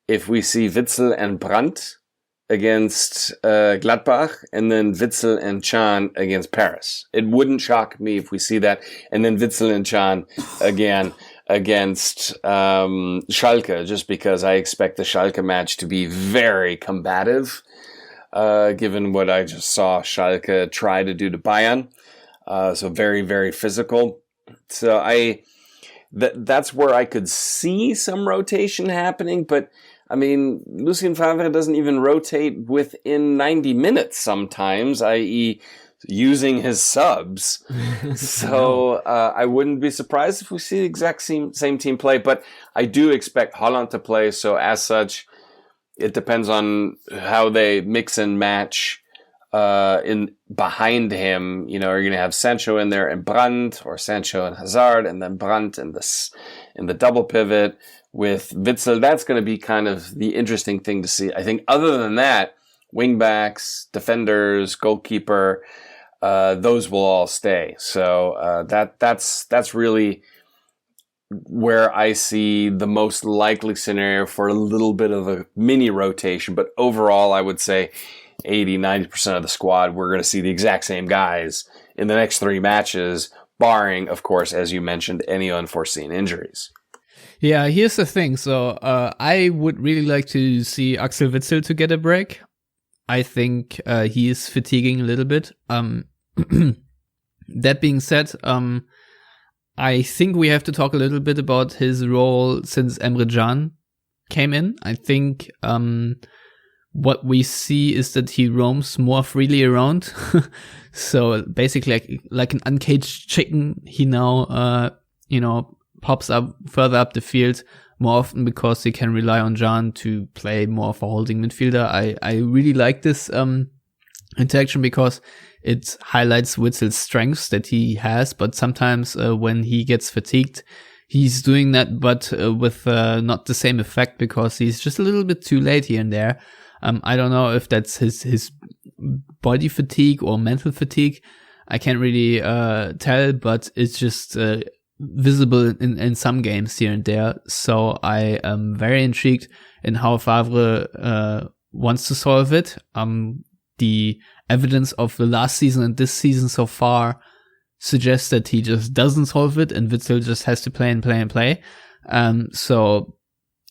if we see Witsel and Brandt against Gladbach, and then Witsel and Can against Paris. It wouldn't shock me if we see that, and then Witsel and Can again against Schalke, just because I expect the Schalke match to be very combative, given what I just saw Schalke try to do to Bayern. So very, very physical. So that's where I could see some rotation happening, but I mean, Lucien Favre doesn't even rotate within 90 minutes sometimes, i.e. using his subs. So I wouldn't be surprised if we see the exact same team play, but I do expect Holland to play. So as such, it depends on how they mix and match in behind him. Are you going to have Sancho in there and Brandt, or Sancho and Hazard, and then Brandt in the double pivot with Witsel? That's going to be kind of the interesting thing to see. I think other than that, wingbacks, defenders, goalkeeper, those will all stay. So that's really where I see the most likely scenario for a little bit of a mini rotation. But overall, I would say 80-90% of the squad, we're going to see the exact same guys in the next 3 matches, barring, of course, as you mentioned, any unforeseen injuries. Yeah, here's the thing. So I would really like to see Axel Witsel to get a break. I think he is fatiguing a little bit. That being said, I think we have to talk a little bit about his role since Emre Can came in. I think what we see is that he roams more freely around. So basically like an uncaged chicken, he now, pops up further up the field more often, because he can rely on Can to play more of a holding midfielder. I really like this interaction, because it highlights Witzel's strengths that he has, but sometimes when he gets fatigued, he's doing that, but with not the same effect, because he's just a little bit too late here and there. I don't know if that's his body fatigue or mental fatigue. I can't really tell, but it's just visible in some games here and there. So I am very intrigued in how Favre wants to solve it. The evidence of the last season and this season so far suggests that he just doesn't solve it, and Witsel just has to play and play and play. So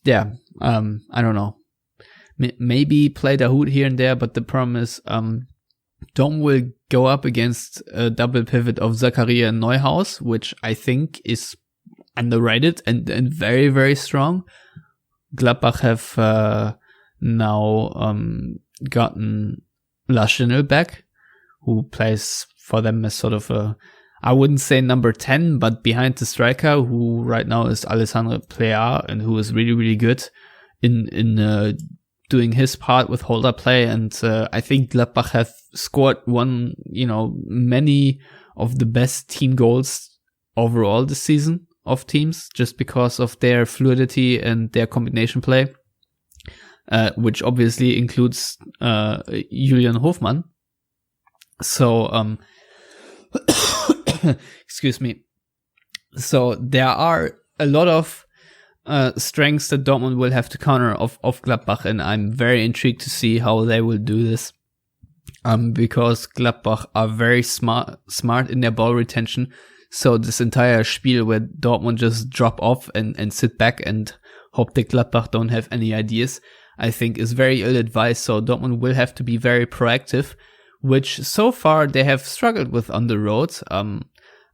yeah, I don't know. Maybe play Dahoud here and there, but the problem is Dom will go up against a double pivot of Zakaria and Neuhaus, which I think is underrated and very, very strong. Gladbach have now gotten Laschinel back, who plays for them as sort of a, I wouldn't say number 10, but behind the striker, who right now is Alessandro Plea, and who is really, really good in doing his part with holder play. And I think Gladbach have scored many of the best team goals overall this season of teams, just because of their fluidity and their combination play, which obviously includes Julian Hofmann. So, excuse me. So there are a lot of strengths that Dortmund will have to counter of Gladbach, and I'm very intrigued to see how they will do this. Because Gladbach are very smart in their ball retention. So this entire spiel where Dortmund just drop off and sit back and hope that Gladbach don't have any ideas, I think is very ill-advised. So Dortmund will have to be very proactive, which so far they have struggled with on the road.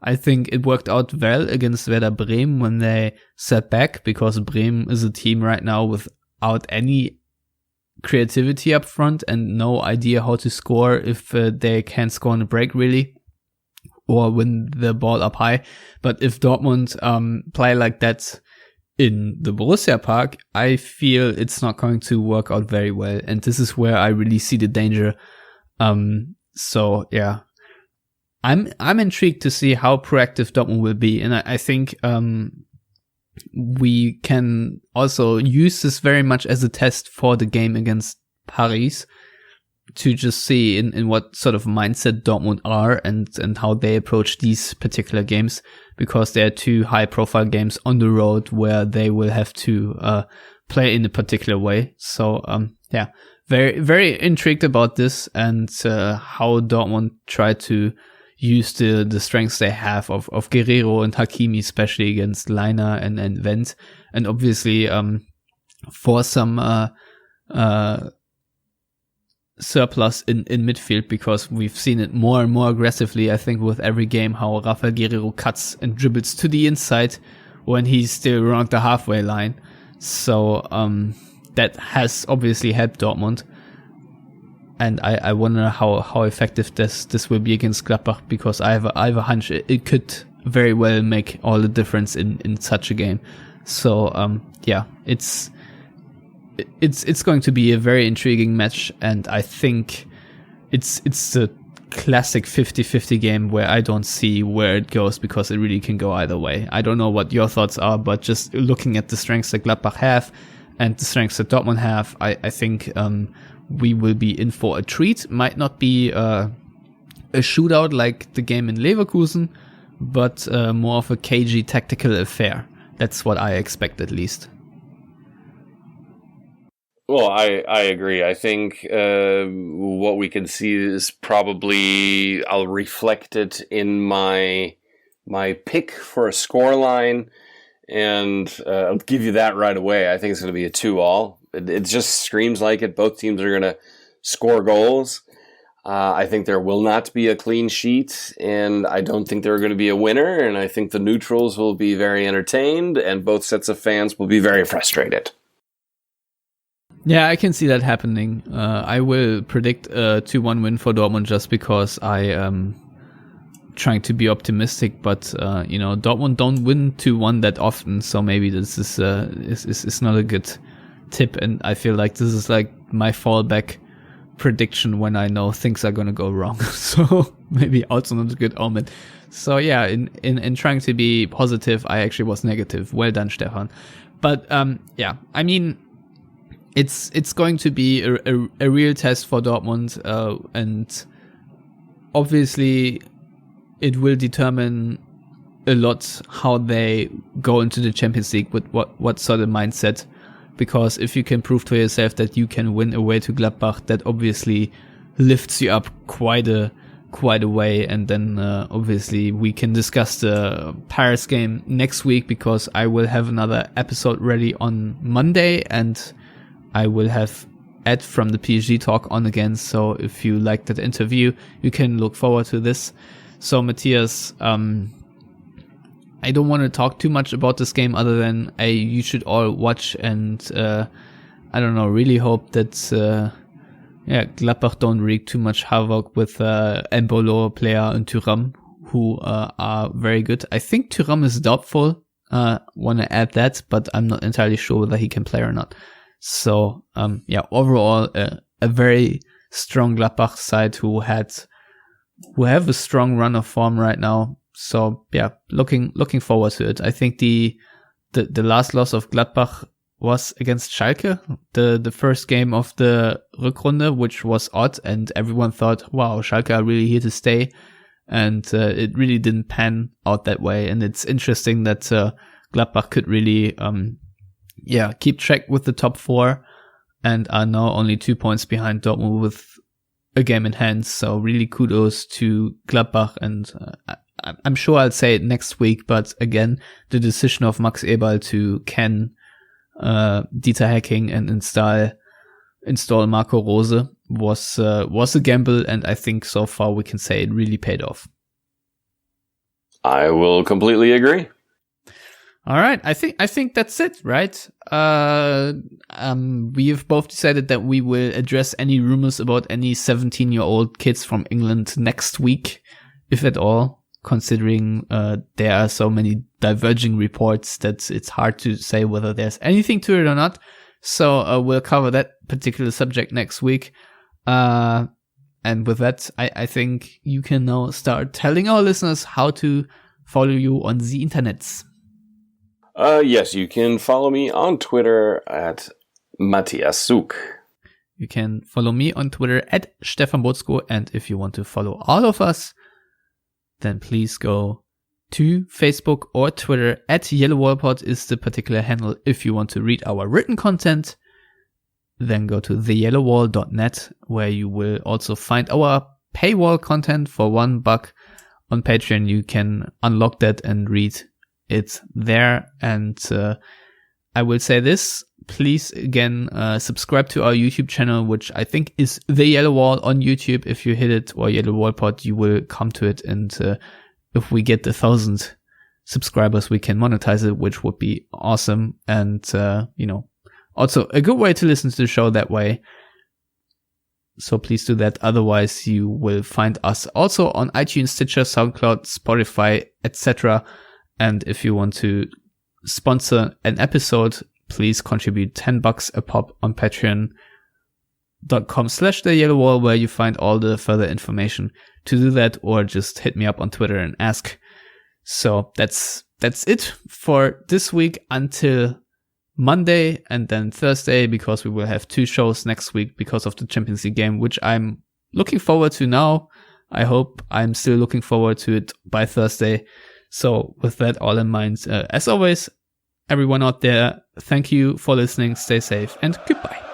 I think it worked out well against Werder Bremen when they sat back, because Bremen is a team right now without any creativity up front and no idea how to score if they can't score on a break really, or win the ball up high. But if Dortmund play like that in the Borussia Park, I feel it's not going to work out very well, and this is where I really see the danger. So yeah, I'm intrigued to see how proactive Dortmund will be, and I think we can also use this very much as a test for the game against Paris, to just see in what sort of mindset Dortmund are and how they approach these particular games, because they are two high profile games on the road where they will have to play in a particular way. So yeah, very, very intrigued about this, and how Dortmund try to use the strengths they have of Guerrero and Hakimi, especially against Leiner and Wendt, and obviously for some surplus in midfield, because we've seen it more and more aggressively, I think, with every game, how Rafael Guerrero cuts and dribbles to the inside when he's still around the halfway line. So that has obviously helped Dortmund. And I wonder how effective this will be against Gladbach, because I have a hunch it could very well make all the difference in such a game. So yeah, it's going to be a very intriguing match, and I think it's the classic 50-50 game where I don't see where it goes, because it really can go either way. I don't know what your thoughts are, but just looking at the strengths that Gladbach have and the strengths that Dortmund have, I think we will be in for a treat. Might not be a shootout like the game in Leverkusen, but more of a cagey tactical affair. That's what I expect, at least. Well, I agree. I think what we can see is probably, I'll reflect it in my pick for a scoreline, and I'll give you that right away. I think it's going to be a 2-2. It just screams like it. Both teams are going to score goals. I think there will not be a clean sheet, and I don't think there are going to be a winner, and I think the neutrals will be very entertained, and both sets of fans will be very frustrated. Yeah, I can see that happening. I will predict a 2-1 win for Dortmund, just because I am trying to be optimistic, but Dortmund don't win 2-1 that often, so maybe this is not a good tip, and I feel like this is like my fallback prediction when I know things are gonna go wrong. So maybe also not a good omen. So yeah, in trying to be positive, I actually was negative. Well done, Stefan. But yeah, I mean, it's going to be a real test for Dortmund, and obviously it will determine a lot how they go into the Champions League with what sort of mindset. Because if you can prove to yourself that you can win away to Gladbach, that obviously lifts you up quite a way. And then obviously we can discuss the Paris game next week, because I will have another episode ready on Monday, and I will have Ed from the PSG Talk on again. So if you like that interview, you can look forward to this. So Matthias, I don't want to talk too much about this game other than you should all watch, and I don't know, really hope that Gladbach don't wreak too much havoc with Embolo, Player, and Thuram, who are very good. I think Thuram is doubtful. Want to add that, but I'm not entirely sure whether he can play or not. So yeah, overall a very strong Gladbach side who have a strong run of form right now. So yeah, looking forward to it. I think the last loss of Gladbach was against Schalke, the first game of the Rückrunde, which was odd, and everyone thought, wow, Schalke are really here to stay, and it really didn't pan out that way. And it's interesting that Gladbach could really keep track with the top 4 and are now only 2 points behind Dortmund with a game in hand. So really kudos to Gladbach. And I'm sure I'll say it next week, but again, the decision of Max Eberl to can Dieter Hecking and install Marco Rose was a gamble, and I think so far we can say it really paid off. I will completely agree. All right, I think that's it, right? We have both decided that we will address any rumors about any 17-year-old kids from England next week, if at all, considering there are so many diverging reports that it's hard to say whether there's anything to it or not. So we'll cover that particular subject next week. And with that, I think you can now start telling our listeners how to follow you on the internets. Yes, you can follow me on Twitter at Matthias Suk. You can follow me on Twitter at Stefan Botzko. And if you want to follow all of us, then please go to Facebook or Twitter at Yellowwallpod is the particular handle. If you want to read our written content, then go to theyellowwall.net, where you will also find our paywall content for $1 on Patreon. You can unlock that and read it there. And I will say this, please again subscribe to our YouTube channel, which I think is The Yellow Wall on YouTube. If you hit it, or Yellowwallpod, you will come to it. And if we get 1,000 subscribers, we can monetize it, which would be awesome. And also a good way to listen to the show that way. So please do that. Otherwise, you will find us also on iTunes, Stitcher, SoundCloud, Spotify, etc. And if you want to sponsor an episode, please contribute $10 a pop on patreon.com/theyellowwall, where you find all the further information to do that, or just hit me up on Twitter and ask. So that's it for this week until Monday and then Thursday, because we will have 2 shows next week because of the Champions League game, which I'm looking forward to now. I hope I'm still looking forward to it by Thursday. So with that all in mind, as always, everyone out there, thank you for listening. Stay safe and goodbye.